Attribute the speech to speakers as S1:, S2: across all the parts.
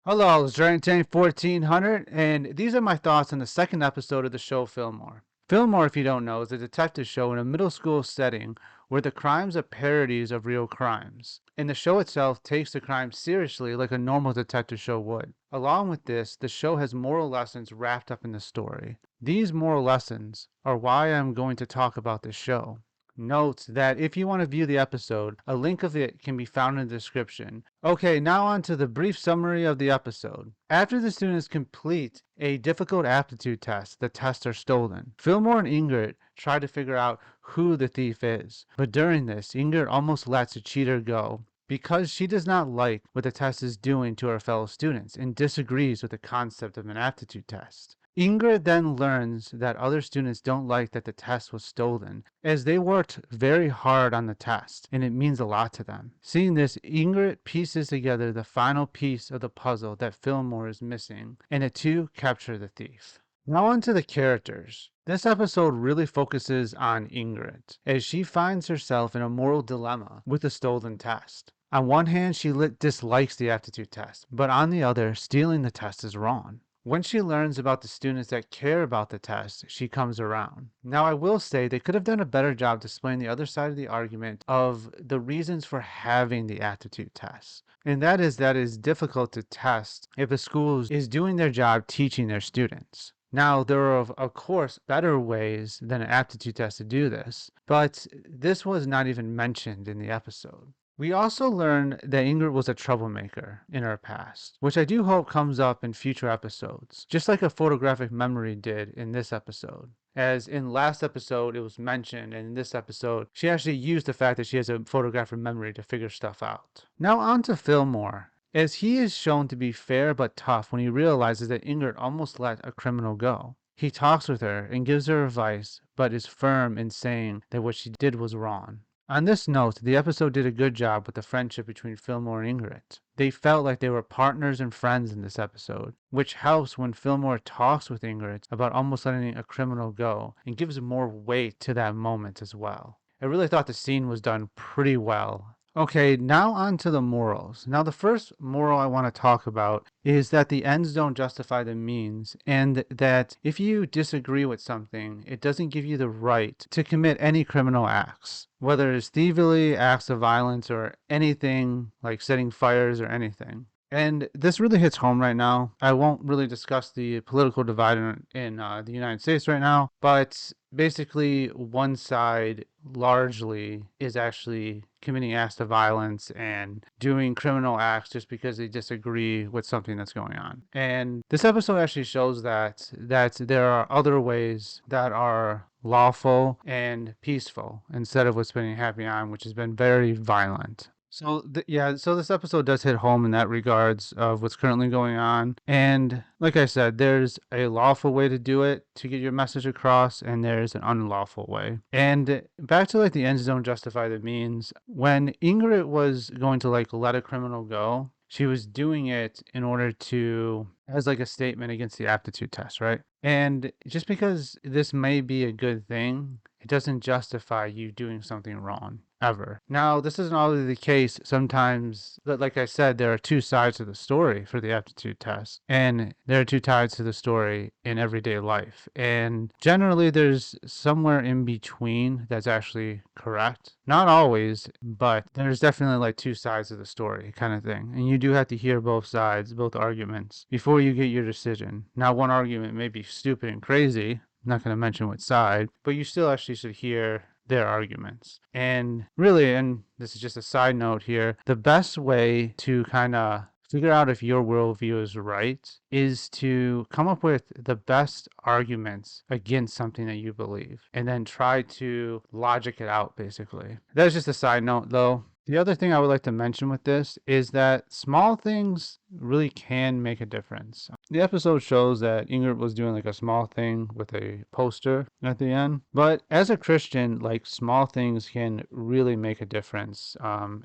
S1: Hello, it's Dragon Tank 1400, and these are my thoughts on the second episode of the show Fillmore. Fillmore, if you don't know, is a detective show in a middle school setting where the crimes are parodies of real crimes. And the show itself takes the crime seriously like a normal detective show would. Along with this, the show has moral lessons wrapped up in the story. These moral lessons are why I'm going to talk about this show. Note that if you want to view the episode, a link of it can be found in the description. Okay, now on to the brief summary of the episode. After the students complete a difficult aptitude test, the tests are stolen. Fillmore and Ingrid try to figure out who the thief is, but during this, Ingrid almost lets the cheater go because she does not like what the test is doing to her fellow students and disagrees with the concept of an aptitude test. Ingrid then learns that other students don't like that the test was stolen, as they worked very hard on the test, and it means a lot to them. Seeing this, Ingrid pieces together the final piece of the puzzle that Fillmore is missing, and the two capture the thief. Now on to the characters. This episode really focuses on Ingrid, as she finds herself in a moral dilemma with the stolen test. On one hand, she dislikes the aptitude test, but on the other, stealing the test is wrong. When she learns about the students that care about the test, she comes around. Now, I will say they could have done a better job displaying the other side of the argument of the reasons for having the aptitude test. And that is difficult to test if a school is doing their job teaching their students. Now, there are, of course, better ways than an aptitude test to do this, but this was not even mentioned in the episode. We also learned that Ingrid was a troublemaker in her past, which I do hope comes up in future episodes, just like a photographic memory did in this episode. As in last episode, it was mentioned, and in this episode, she actually used the fact that she has a photographic memory to figure stuff out. Now on to Fillmore, as he is shown to be fair but tough when he realizes that Ingrid almost let a criminal go. He talks with her and gives her advice, but is firm in saying that what she did was wrong. On this note, the episode did a good job with the friendship between Fillmore and Ingrid. They felt like they were partners and friends in this episode, which helps when Fillmore talks with Ingrid about almost letting a criminal go and gives more weight to that moment as well. I really thought the scene was done pretty well. Okay, now on to the morals. Now, the first moral I want to talk about is that the ends don't justify the means, and that if you disagree with something, it doesn't give you the right to commit any criminal acts, whether it's thievery, acts of violence, or anything like setting fires or anything. And this really hits home right now. I won't really discuss the political divide in the United States right now, but basically, one side largely is actually committing acts of violence and doing criminal acts just because they disagree with something that's going on. And this episode actually shows that there are other ways that are lawful and peaceful instead of what's been happening on, which has been very violent. So this episode does hit home in that regards of what's currently going on. And like I said, there's a lawful way to do it to get your message across, and there's an unlawful way. And back to like the ends don't justify the means. When Ingrid was going to like let a criminal go, she was doing it in order to as like a statement against the aptitude test, right? And just because this may be a good thing, it doesn't justify you doing something wrong ever. Now, this isn't always the case. Sometimes, like I said, there are two sides to the story for the aptitude test, and there are two sides to the story in everyday life. And generally, there's somewhere in between that's actually correct. Not always, but there's definitely like two sides of the story kind of thing. And you do have to hear both sides, both arguments, before you get your decision. Now, one argument may be stupid and crazy. I'm not going to mention what side, but you still actually should hear their arguments. And really, and this is just a side note here, the best way to kind of figure out if your worldview is right is to come up with the best arguments against something that you believe and then try to logic it out, basically. That's just a side note, though. The other thing I would like to mention with this is that small things really can make a difference. The episode shows that Ingrid was doing like a small thing with a poster at the end. But as a Christian, like small things can really make a difference,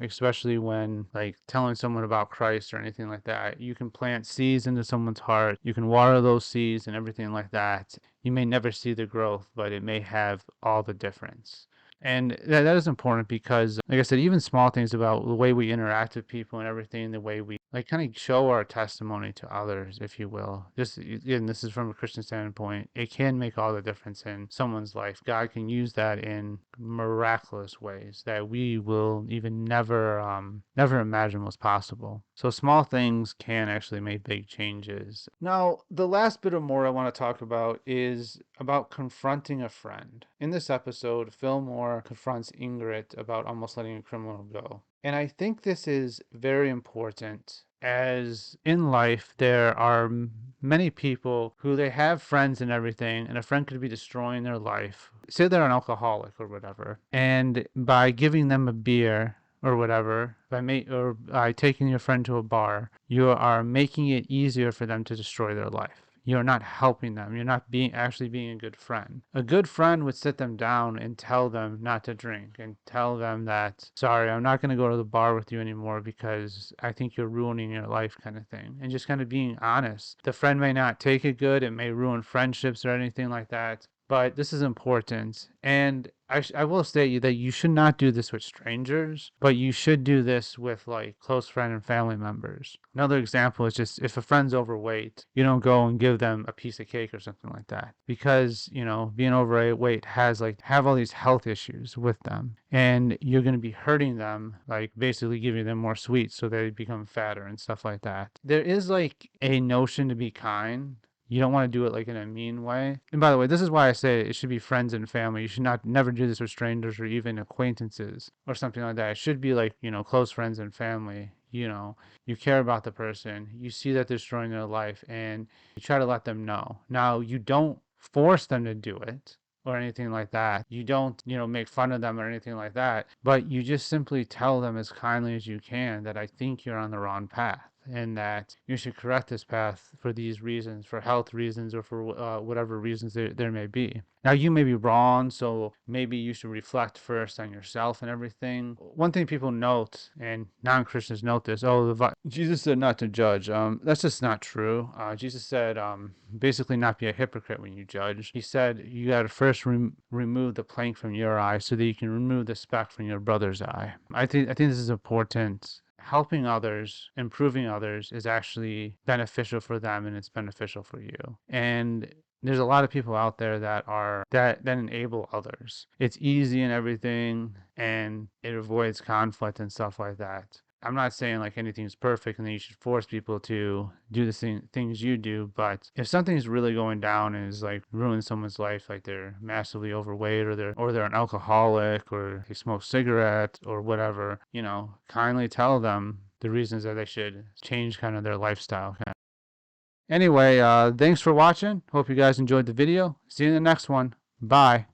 S1: especially when like telling someone about Christ or anything like that. You can plant seeds into someone's heart. You can water those seeds and everything like that. You may never see the growth, but it may have all the difference. And that is important because, like I said, even small things about the way we interact with people and everything, the way we like kind of show our testimony to others, if you will. Just again, this is from a Christian standpoint. It can make all the difference in someone's life. God can use that in miraculous ways that we will even never imagine was possible. So small things can actually make big changes. Now, the last bit of more I want to talk about is about confronting a friend. In this episode, Fillmore confronts Ingrid about almost letting a criminal go. And I think this is very important, as in life there are many people who they have friends and everything, and a friend could be destroying their life. Say they're an alcoholic or whatever, and by giving them a beer or whatever, or by taking your friend to a bar, you are making it easier for them to destroy their life. You're not helping them. You're not actually being a good friend. A good friend would sit them down and tell them not to drink and tell them that, sorry, I'm not going to go to the bar with you anymore because I think you're ruining your life, kind of thing. And just kind of being honest. The friend may not take it good. It may ruin friendships or anything like that. But this is important. And I will state that you should not do this with strangers, but you should do this with like close friend and family members. Another example is just if a friend's overweight, you don't go and give them a piece of cake or something like that, because being overweight have all these health issues with them, and you're going to be hurting them, like basically giving them more sweets so they become fatter and stuff like that. There is like a notion to be kind. You don't want to do it like in a mean way. And by the way, this is why I say it should be friends and family. You should never do this with strangers or even acquaintances or something like that. It should be like, close friends and family. You care about the person. You see that they're destroying their life and you try to let them know. Now, you don't force them to do it or anything like that. You don't, make fun of them or anything like that. But you just simply tell them as kindly as you can that I think you're on the wrong path, and that you should correct this path for these reasons, for health reasons, or for whatever reasons there may be. Now, you may be wrong, so maybe you should reflect first on yourself and everything. One thing people note, and non-Christians note this, Jesus said not to judge. That's just not true. Jesus said basically not be a hypocrite when you judge. He said you got to first remove the plank from your eye so that you can remove the speck from your brother's eye. I think this is important. Helping others, improving others is actually beneficial for them, and it's beneficial for you. And there's a lot of people out there that enable others. It's easy and everything, and it avoids conflict and stuff like that. I'm not saying like anything's perfect and that you should force people to do the same things you do, but if something's really going down and is like ruining someone's life, like they're massively overweight or they're an alcoholic or they smoke cigarettes or whatever, kindly tell them the reasons that they should change kind of their lifestyle. Anyway, thanks for watching. Hope you guys enjoyed the video. See you in the next one. Bye.